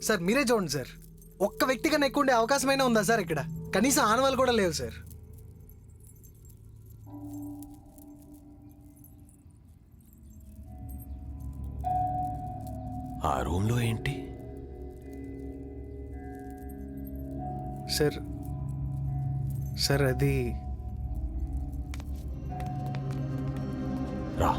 Sir మీరే చూడండి sir, ఒక్క వ్యక్తి కన్నా ఎక్కువ ఉండే అవకాశమైనా ఉందా సార్ ఇక్కడ? కనీసం ఆనవాళ్ళు కూడా లేవు సార్. ఆ రూమ్లో ఏంటి సార్? సార్ అది రా.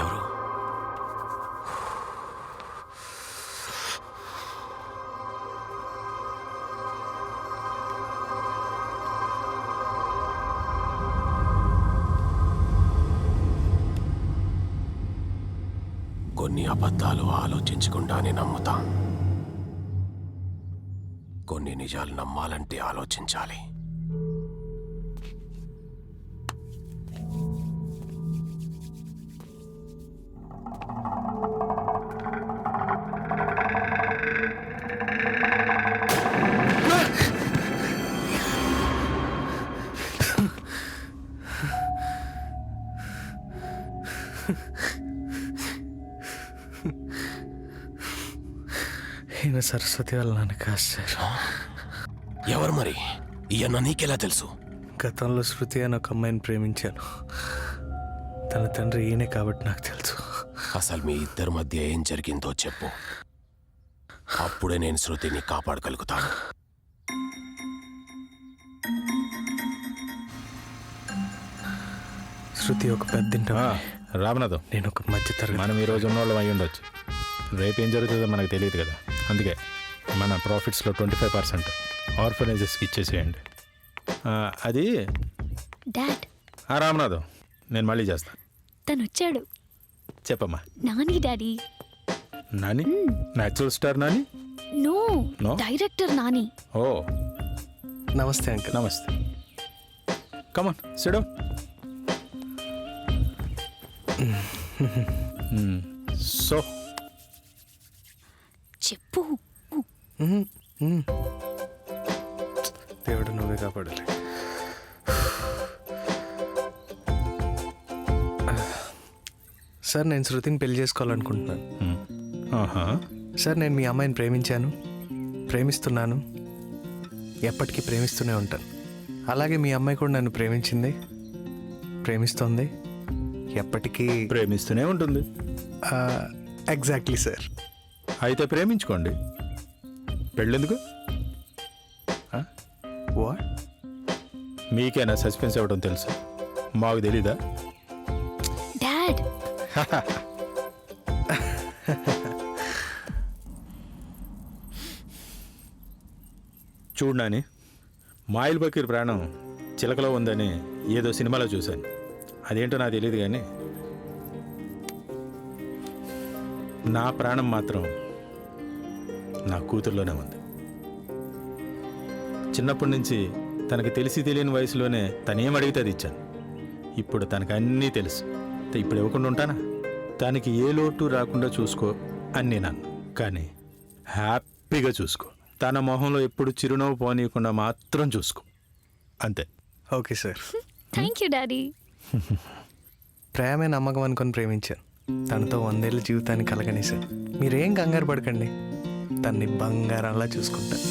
ఎవరు? కొన్ని అబద్ధాలు ఆలోచించకుండానే నమ్ముతాం. కొన్ని నిజాలు నమ్మాలంటే ఆలోచించాలి. ఈయన సరస్వతి వాళ్ళ నాన్న కాదు సార్. ఎవరు మరి? ఈయన నీకెలా తెలుసు? గతంలో శృతి అని ఒక అమ్మాయిని ప్రేమించాను. తన తండ్రి ఈయనే కాబట్టి నాకు తెలుసు. అసలు మీ ఇద్దరి మధ్య ఏం జరిగిందో చెప్పు. అప్పుడే నేను శృతిని కాపాడగలుగుతాను. శృతి ఒక పెద్దింట రామనాథం, నేను ఒక మధ్య తరగతి. మనం ఈ రోజు ఉన్నోళ్ళం అయి ఉండొచ్చు, రేపు ఏం జరుగుతుందో మనకు తెలియదు కదా. అందుకే మన ప్రాఫిట్స్లో 25% ఆర్ఫనైజెస్కి ఇచ్చేసేయండి. అది డాడ్. రామనాథం, నేను మళ్ళీ చేస్తాను. తను వచ్చాడు. చెప్పమ్మా. Nani daddy. Nani? Natural star Nani? No, no? Director Nani. ఓ నమస్తే అంకుల్. నమస్తే. Come on sit down. సో చెప్పు. దేవుడు నువ్వే కాపాడాలి. సార్ నేను శృతిని పెళ్లి చేసుకోవాలనుకుంటున్నాను. సార్ నేను మీ అమ్మాయిని ప్రేమించాను, ప్రేమిస్తున్నాను, ఎప్పటికీ ప్రేమిస్తూనే ఉంటాను. అలాగే మీ అమ్మాయి కూడా నన్ను ప్రేమించింది, ప్రేమిస్తోంది, ఎప్పటికీ ప్రేమిస్తూనే ఉంటుంది. Exactly sir. అయితే ప్రేమించుకోండి, పెళ్ళెందుకు? వాట్? మీకేనా సస్పెన్స్ అవ్వడం తెలుసు, మాకు తెలీదా? డాడ్. చూడు నాని, మాయిల్ బకీర్ ప్రాణం చిలకలో ఉందని ఏదో సినిమాలో చూశాను. అదేంటో నాకు తెలియదు, కానీ నా ప్రాణం మాత్రం నా కూతుర్లోనే ఉంది. చిన్నప్పటి నుంచి తనకు తెలిసి తెలియని వయసులోనే తనేం అడిగితే అది ఇచ్చాను. ఇప్పుడు తనకు అన్నీ తెలుసు. ఇప్పుడు ఇవ్వకుండా ఉంటానా? తనకి ఏ లోటు రాకుండా చూసుకో అని నేను అన్నా, కానీ హ్యాపీగా చూసుకో. తన మొహంలో ఎప్పుడు చిరునవ్వు పోనీయకుండా మాత్రం చూసుకో, అంతే. Okay sir. Thank you daddy. ప్రేమే నమ్మకం అనుకొని ప్రేమించాను. తనతో 100 ఏళ్ళ జీవితాన్ని కలగనేసాను. మీరేం కంగారు పడకండి, తన్ని బంగారంలా చూసుకుంటాను.